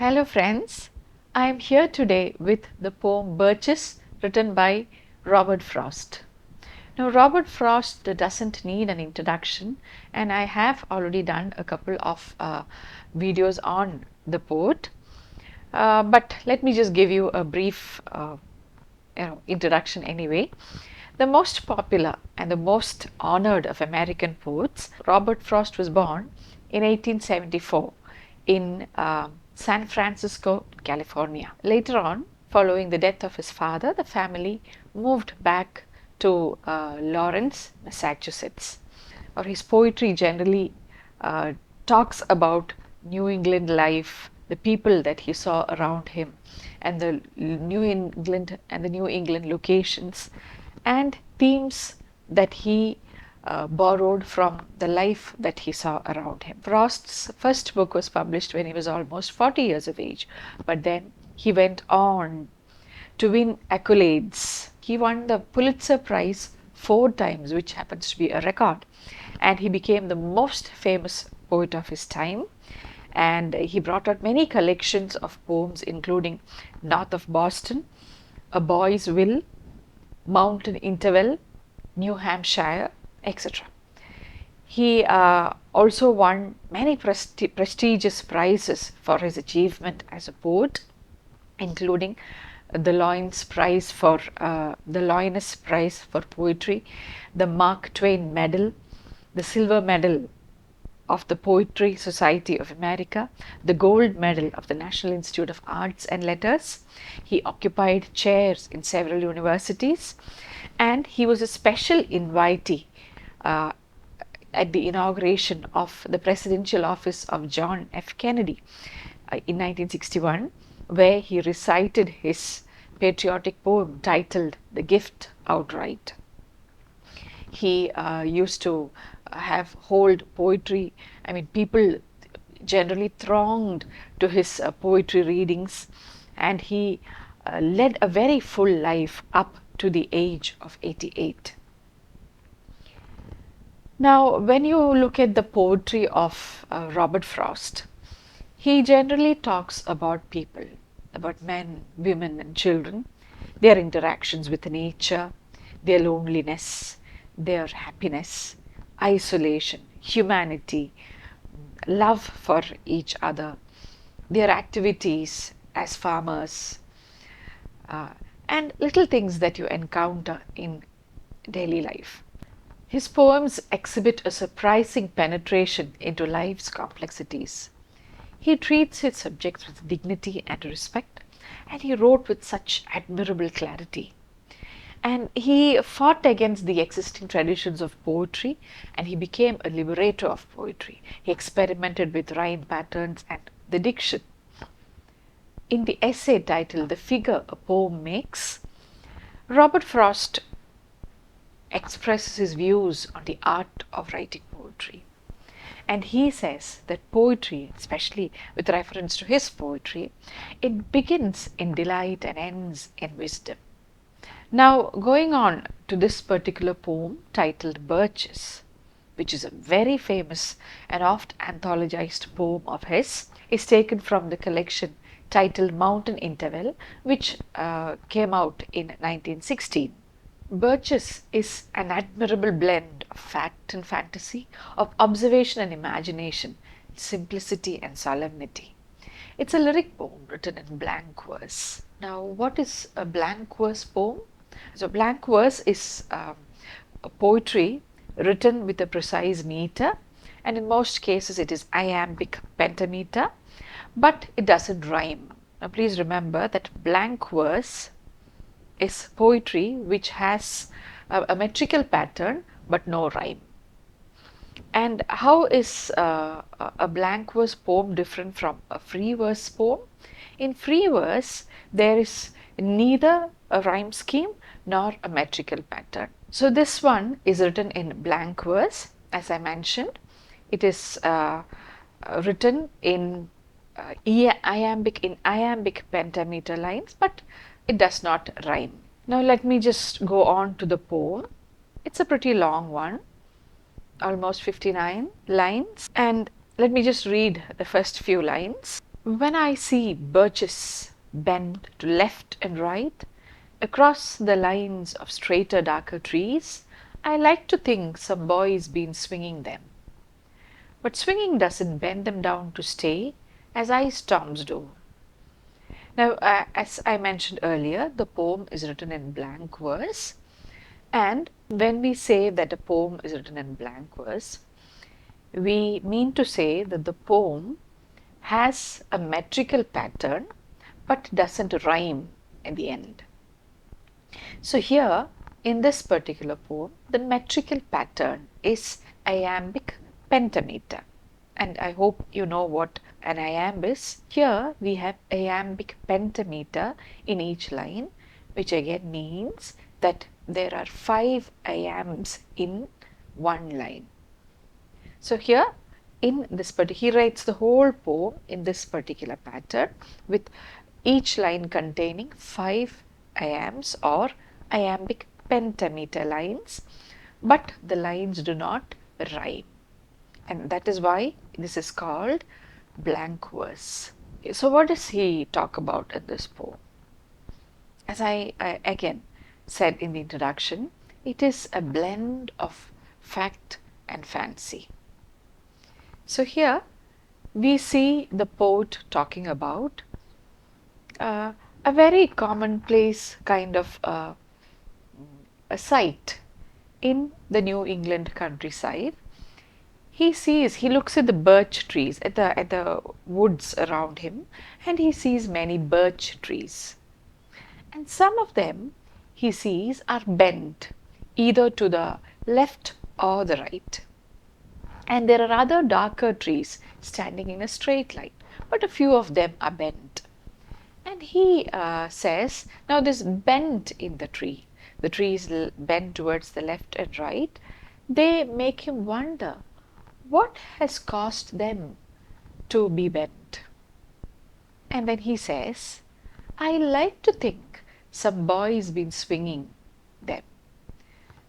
Hello friends, I am here today with the poem Birches written by Robert Frost. Now Robert Frost doesn't need an introduction, and I have already done a couple of videos on the poet, but let me just give you a brief introduction anyway. The most popular and the most honored of American poets, Robert Frost was born in 1874 in San Francisco, California. Later on, following the death of his father, the family moved back to Lawrence, Massachusetts. Or his poetry generally talks about New England life, the people that he saw around him, and the New England locations, and themes that he borrowed from the life that he saw around him. Frost's first book was published when he was almost 40 years of age, but then he went on to win accolades. He won the Pulitzer Prize 4 times, which happens to be a record, and he became the most famous poet of his time. And he brought out many collections of poems, including North of Boston, A Boy's Will, Mountain Interval, New Hampshire, etc. He also won many prestigious prizes for his achievement as a poet, including the Loynes Prize for the Loynes Prize for Poetry, the Mark Twain Medal, the Silver Medal of the Poetry Society of America, the Gold Medal of the National Institute of Arts and Letters. He occupied chairs in several universities, and he was a special invitee at the inauguration of the presidential office of John F. Kennedy in 1961, where he recited his patriotic poem titled The Gift outright. He used to hold poetry. People generally thronged to his poetry readings, and he led a very full life up to the age of 88. Now, when you look at the poetry of Robert Frost, he generally talks about people, about men, women, and children, their interactions with nature, their loneliness, their happiness, isolation, humanity, love for each other, their activities as farmers, and little things that you encounter in daily life. His poems exhibit a surprising penetration into life's complexities. He treats his subjects with dignity and respect, and he wrote with such admirable clarity. And he fought against the existing traditions of poetry, and he became a liberator of poetry. He experimented with rhyme patterns and the diction. In the essay titled The Figure a Poem Makes, Robert Frost expresses his views on the art of writing poetry. And he says that poetry, especially with reference to his poetry, it begins in delight and ends in wisdom. Now, going on to this particular poem titled Birches, which is a very famous and oft anthologized poem of his, is taken from the collection titled Mountain Interval, which came out in 1916. Birches is an admirable blend of fact and fantasy, of observation and imagination, simplicity and solemnity. It's a lyric poem written in blank verse. Now, what is a blank verse poem? So, blank verse is a poetry written with a precise meter, and in most cases it is iambic pentameter, but it doesn't rhyme. Now, please remember that blank verse is poetry which has a metrical pattern but no rhyme. And how is a blank verse poem different from a free verse poem? In free verse, there is neither a rhyme scheme nor a metrical pattern. So this one is written in blank verse, as I mentioned. It is written in iambic pentameter lines, but it does not rhyme. Now let me just go on to the poem. It's a pretty long one, almost 59 lines, and let me just read the first few lines. When I see birches bend to left and right across the lines of straighter, darker trees, I like to think some boy's been swinging them. But swinging doesn't bend them down to stay, as ice storms do. Now, as I mentioned earlier, the poem is written in blank verse. And when we say that a poem is written in blank verse, we mean to say that the poem has a metrical pattern but doesn't rhyme at the end. So here in this particular poem, the metrical pattern is iambic pentameter. And I hope you know what an iamb is. Here we have iambic pentameter in each line, which again means that there are 5 iambs in one line. So here in this particular, he writes the whole poem in this particular pattern with each line containing 5 iambs or iambic pentameter lines, but the lines do not rhyme, and that is why this is called blank verse. So what does he talk about in this poem? As I again said in the introduction, it is a blend of fact and fancy. So here we see the poet talking about a very commonplace kind of a sight in the New England countryside. He looks at the birch trees, at the woods around him, and he sees many birch trees. And some of them he sees are bent either to the left or the right. And there are other darker trees standing in a straight line, but a few of them are bent. And he says, now this bent in the tree is bent towards the left and right, they make him wonder what has caused them to be bent. And then he says, I like to think some boy's been swinging them.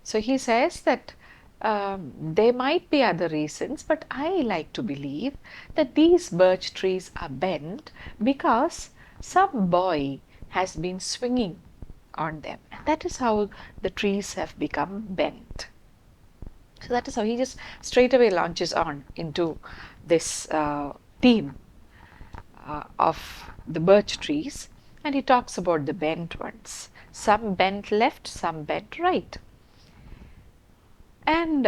So he says that there might be other reasons, but I like to believe that these birch trees are bent because some boy has been swinging on them. And that is how the trees have become bent. So that is how he just straight away launches on into this theme of the birch trees, and he talks about the bent ones. Some bent left, some bent right. And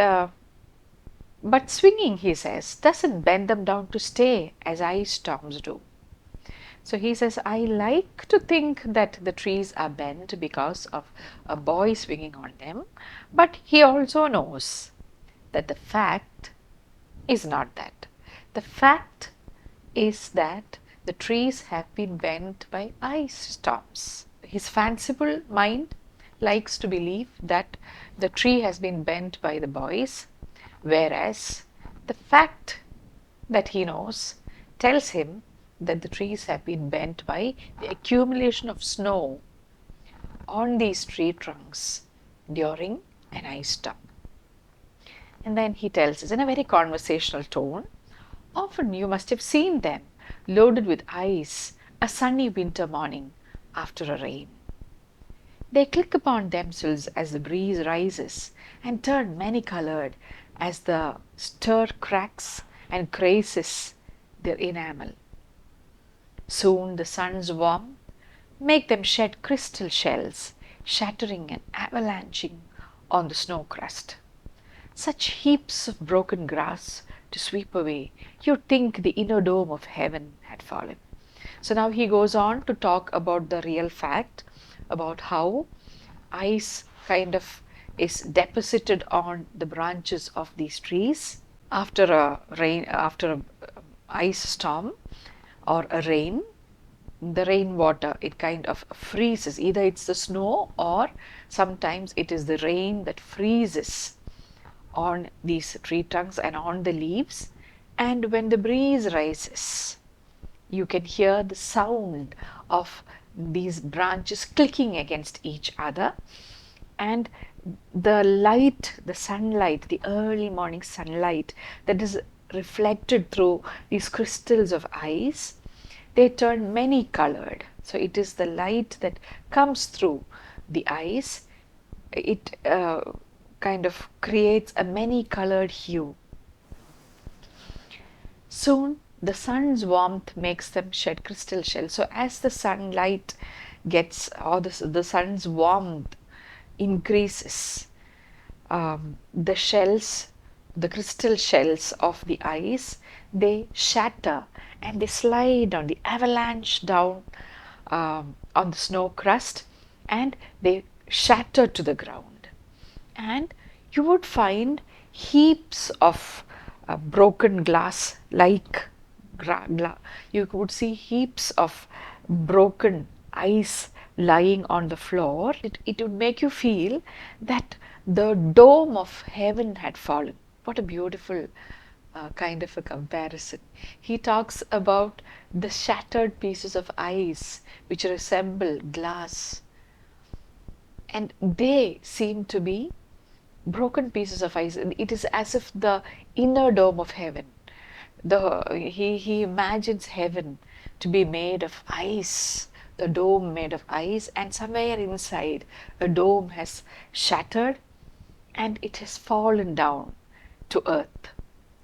but swinging, he says, doesn't bend them down to stay as ice storms do. So he says, I like to think that the trees are bent because of a boy swinging on them, but he also knows that the fact is not that. The fact is that the trees have been bent by ice storms. His fanciful mind likes to believe that the tree has been bent by the boys, whereas the fact that he knows tells him that the trees have been bent by the accumulation of snow on these tree trunks during an ice storm. And then he tells us in a very conversational tone, often you must have seen them loaded with ice a sunny winter morning after a rain. They click upon themselves as the breeze rises and turn many-colored as the stir cracks and creases their enamel. Soon the sun's warmth make them shed crystal shells, shattering and avalanching on the snow crust. Such heaps of broken grass to sweep away, you'd think the inner dome of heaven had fallen. So now he goes on to talk about the real fact about how ice kind of is deposited on the branches of these trees after a ice storm or a rain. The rainwater, it kind of freezes. Either it's the snow or sometimes it is the rain that freezes on these tree trunks and on the leaves. And when the breeze rises, you can hear the sound of these branches clicking against each other, and the light, the sunlight, the early morning sunlight that is reflected through these crystals of ice they turn many colored. So it is the light that comes through the eyes. It kind of creates a many colored hue. Soon the sun's warmth makes them shed crystal shells. So as the sunlight gets, or the sun's warmth increases, the shells, the crystal shells of the ice, they shatter and they slide on the avalanche down on the snow crust, and they shatter to the ground. And you would find heaps of broken glass, like you would see heaps of broken ice lying on the floor. It would make you feel that the dome of heaven had fallen. What a beautiful kind of a comparison. He talks about the shattered pieces of ice which resemble glass, and they seem to be broken pieces of ice. It is as if the inner dome of heaven, he imagines heaven to be made of ice, the dome made of ice, and somewhere inside a dome has shattered and it has fallen down to earth,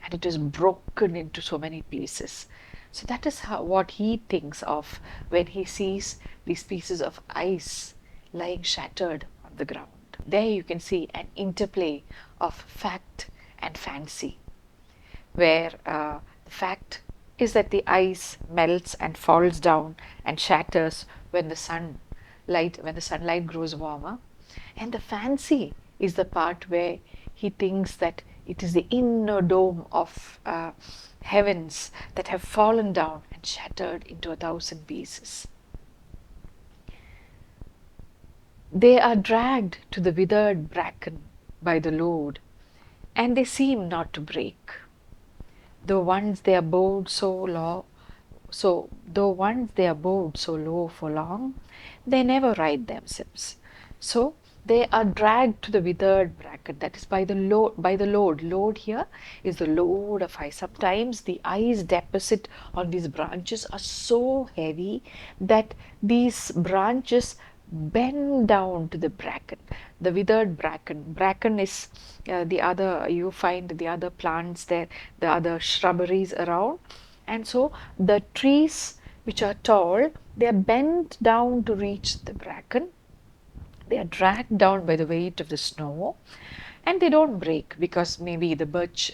and it is broken into so many pieces. So that is what he thinks of when he sees these pieces of ice lying shattered on the ground. There you can see an interplay of fact and fancy, where the fact is that the ice melts and falls down and shatters when the sunlight grows warmer, and the fancy is the part where he thinks that it is the inner dome of heavens that have fallen down and shattered into 1,000 pieces. They are dragged to the withered bracken by the load, and they seem not to break. Though once they abode so low for long, they never right themselves. So they are dragged to the withered bracken, that is by the load. Load here is the load of ice. Sometimes the ice deposit on these branches are so heavy that these branches bend down to the bracken, the withered bracken. Bracken is you find the other plants there, the other shrubberies around, and so the trees which are tall, they are bent down to reach the bracken. They are dragged down by the weight of the snow, and they don't break because maybe the birch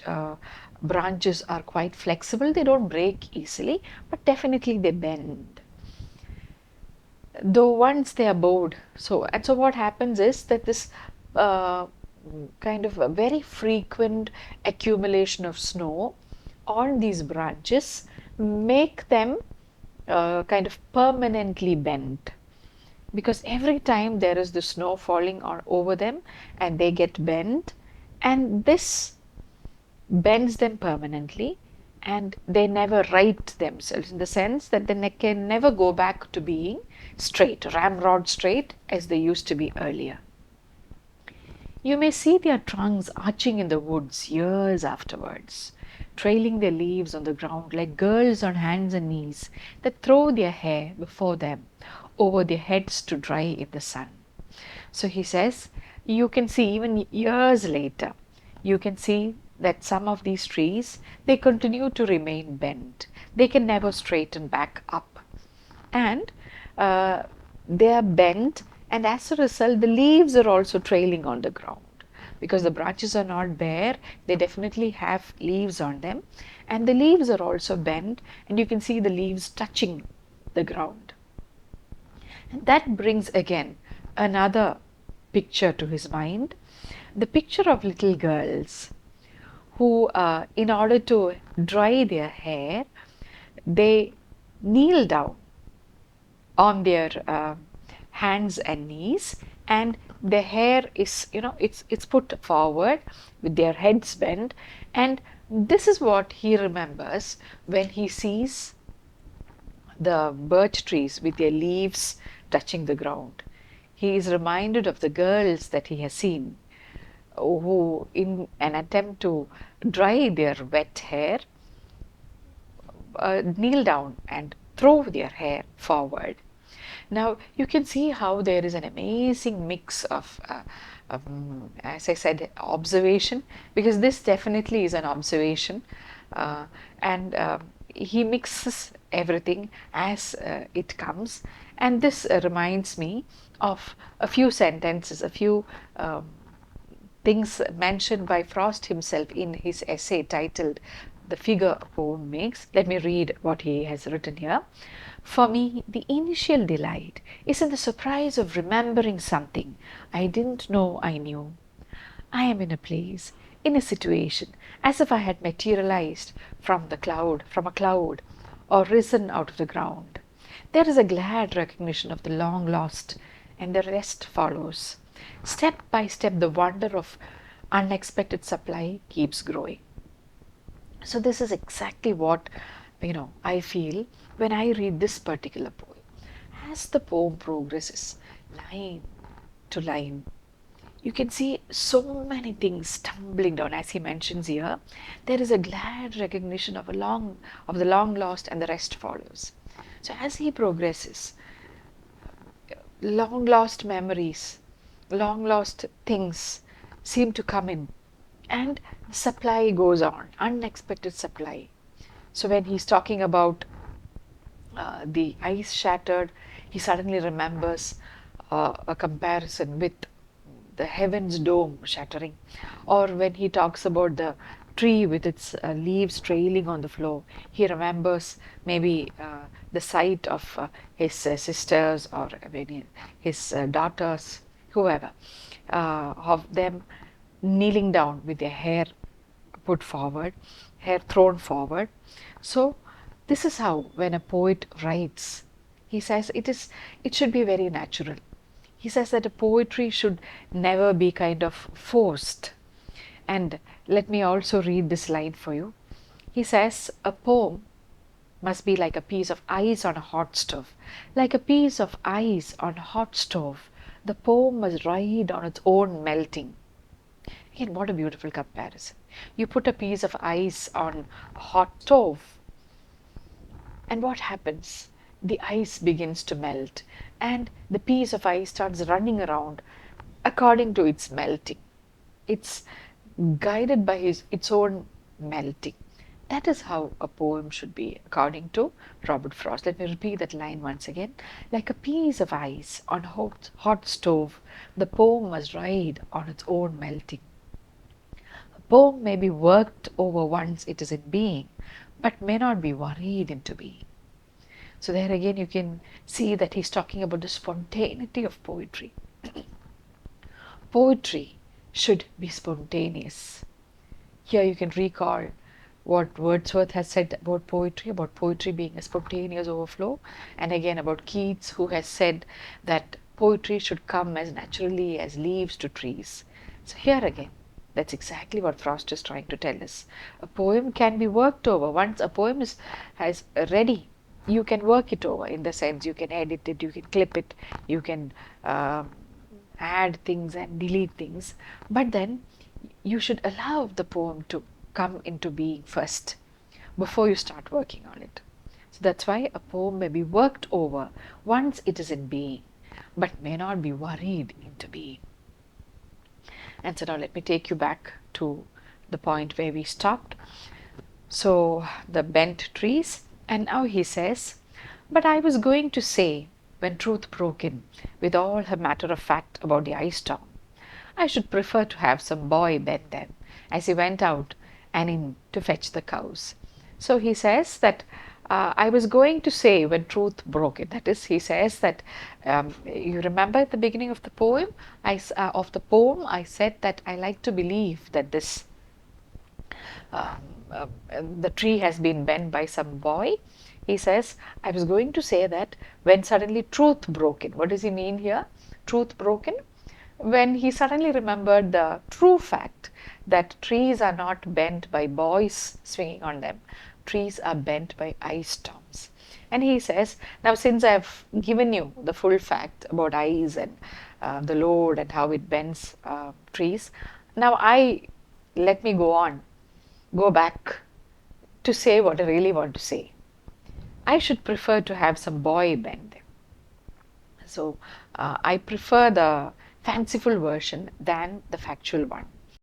branches are quite flexible. They don't break easily, but definitely they bend. Though once they are bored. So what happens is that this uh, kind of a very frequent accumulation of snow on these branches make them kind of permanently bent, because every time there is the snow falling over them and they get bent, and this bends them permanently, and they never right themselves, in the sense that they can never go back to being straight, ramrod straight, as they used to be earlier. You may see their trunks arching in the woods years afterwards, trailing their leaves on the ground like girls on hands and knees that throw their hair before them over their heads to dry in the sun. So he says, you can see even years later, you can see that some of these trees, they continue to remain bent. They can never straighten back up. And they are bent, and as a result, the leaves are also trailing on the ground. Because the branches are not bare, they definitely have leaves on them. And the leaves are also bent, and you can see the leaves touching the ground. And that brings again another picture to his mind, the picture of little girls who, in order to dry their hair, they kneel down on their hands and knees, and their hair is, it's put forward with their heads bent, and this is what he remembers when he sees the birch trees with their leaves touching the ground. He is reminded of the girls that he has seen, who, in an attempt to dry their wet hair, kneel down and throw their hair forward. Now you can see how there is an amazing mix of, as I said, observation, because this definitely is an observation, uh, and he mixes everything as it comes. And this reminds me of a few sentences, a few things mentioned by Frost himself in his essay titled The Figure a Poem Makes. Let me read what he has written here. For me, the initial delight is in the surprise of remembering something I didn't know I knew. I am in a place, in a situation, as if I had materialized from a cloud, or risen out of the ground. There is a glad recognition of the long lost, and the rest follows. Step by step, the wonder of unexpected supply keeps growing. So this is exactly what I feel when I read this particular poem. As the poem progresses, line to line, you can see so many things tumbling down. As he mentions here, there is a glad recognition of the long lost, and the rest follows. So as he progresses, long lost memories, long lost things seem to come in, and supply goes on, unexpected supply. So when he's talking about the ice shattered, he suddenly remembers a comparison with the heaven's dome shattering. Or when he talks about the tree with its leaves trailing on the floor, he remembers maybe the sight of his sisters, or his daughters, whoever, of them kneeling down with their hair put forward, hair thrown forward. So this is how, when a poet writes, he says it should be very natural. He says that a poetry should never be kind of forced. And let me also read this line for you. He says a poem must be like a piece of ice on a hot stove. Like a piece of ice on a hot stove, the poem must ride on its own melting. Again, what a beautiful comparison. You put a piece of ice on a hot stove, and what happens? The ice begins to melt, and the piece of ice starts running around according to its melting. It's guided by its own melting. That is how a poem should be, according to Robert Frost. Let me repeat that line once again. Like a piece of ice on a hot stove, the poem must ride on its own melting. A poem may be worked over once it is in being, but may not be worried into being. So there again you can see that he's talking about the spontaneity of poetry. Poetry should be spontaneous. Here you can recall what Wordsworth has said about poetry being a spontaneous overflow, and again about Keats, who has said that poetry should come as naturally as leaves to trees. So here again, that's exactly what Frost is trying to tell us. A poem can be worked over. Once a poem has ready, you can work it over, in the sense you can edit it, you can clip it, you can add things and delete things, but then you should allow the poem to come into being first before you start working on it. So that's why a poem may be worked over once it is in being, but may not be worried into being. And so now let me take you back to the point where we stopped. So the bent trees, and now he says, but I was going to say, when truth broke in with all her matter of fact about the ice storm, I should prefer to have some boy bend them as he went out and in to fetch the cows. So he says that I was going to say, when truth broke in. That is, he says that you remember at the beginning of the poem, I said that I like to believe that this the tree has been bent by some boy. He says, I was going to say that when suddenly truth broke in. What does he mean here? Truth broken? When he suddenly remembered the true fact that trees are not bent by boys swinging on them. Trees are bent by ice storms. And he says, now since I've given you the full fact about ice and the load and how it bends trees, now let me go back to say what I really want to say. I should prefer to have some boy band. So I prefer the fanciful version than the factual one.